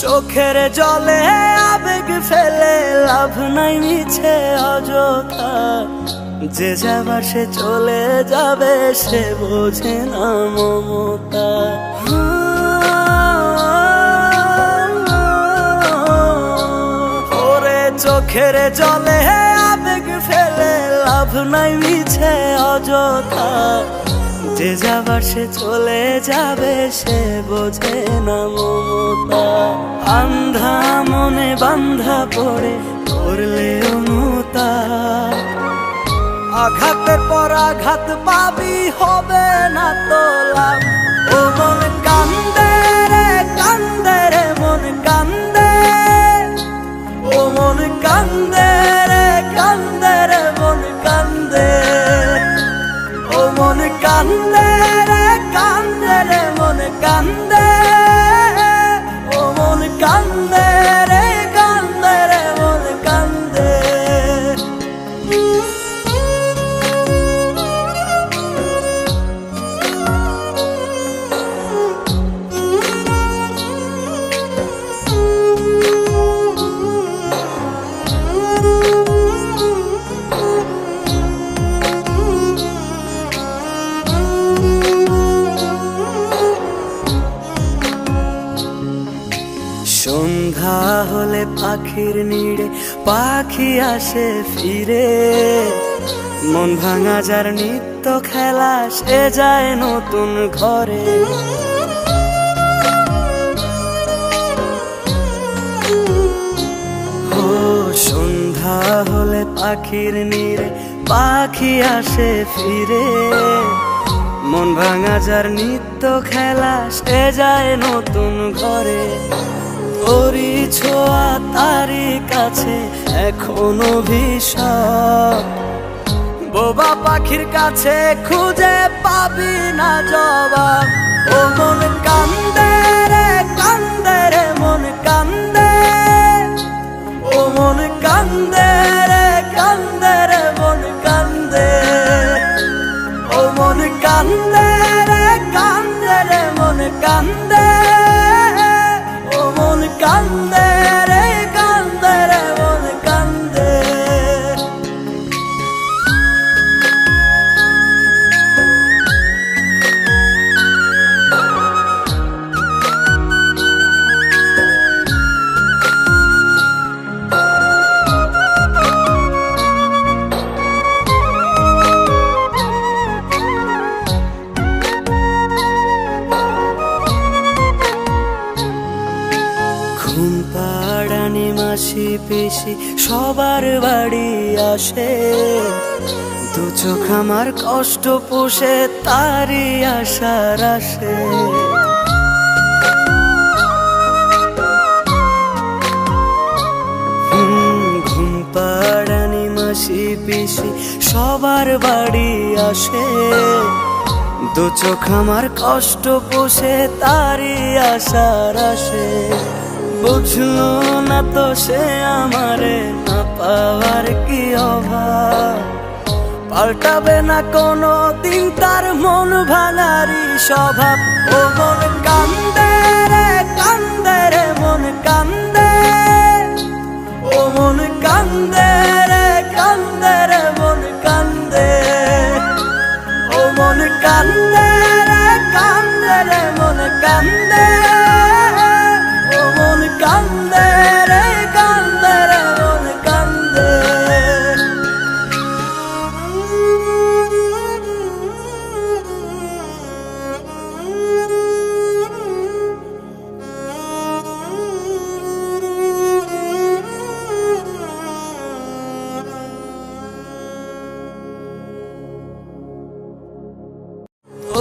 চোখের জলে আবেগ ফেলে লাভ নাই মিছে অযথা, যে যাবার সে চলে যাবে সে বোঝে না মমতা। ওরে চোখের জলে আবেগ ফেলে লাভ নাই মিছে অযথা, যে যাবার সে চলে যাবে সে বোঝে না মমতা। আন্ধা মনে বান্ধা পড়ে করলে অনুতা, আঘাতের পর আঘাত পাবি হবে না তো লাভ। ও মন কান্দে রে কান্দে রে মন কান্দে, ও মন কান্দে রে কান্দে রে মন কান্দে, ও মন কান্দে রে কান্দে রে মন কান্দে, ও মন কান্দে রে কান্দে রে মন কান্দে। সন্ধ্যা হলে পাখির নিড়ে পাখি আসে ফিরে, মন ভাঙা যার নিত্য খেলা সে যায় নতুন ঘরে। ও সন্ধ্যা হলে পাখির নিড়ে পাখি আসে ফিরে, মন ভাঙা যার নিত্য খেলা সে যায় নতুন ঘরে। ওরি ছোঁয়া তারি কাছে এখনো ভিশাপ, বোবা পাখির কাছে খুঁজে পাবি না জবাব। ও মন কান্দে রে কান্দে রে মন কান্দে, ও মন কান্দে রে কান্দে রে মন কান্দে, ও মন কান্দে রে কান্দে রে মন কান্দে, ও মন কান্দে রে কান্দে রে মন কান্দে। ঘুম পাড়ানি মাসি পিসি সবার বাড়ি আসে, দু চোখ আমার কষ্ট পুষে তারি আশার আসে। ঘুম পাড়ানি মাসি পিসি সবার বাড়ি আসে, দু চোখ আমার কষ্ট পুষে তারি আশার আসে। বুঝলো না তো সে আমারে না পাওয়ার কি অভাব, পাল্টাবে না কোনো দিন তার মন ভাঙারি স্বভাব। ও মন কান্দে রে কান্দে রে মন কান্দে, ও মন কান্দে রে কান্দে রে মন কান্দে, ও মন কান্দে রে কান্দে রে মন কান্দে, ও মন কান্দে রে কান্দে রে মন কান্দে।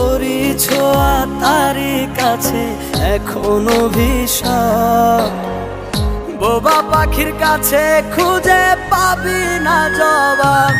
ওরি ছোঁয়া তারি কাছে এখনো ভিশাপ, বোবা পাখির কাছে খুঁজে পাবি না জবাব।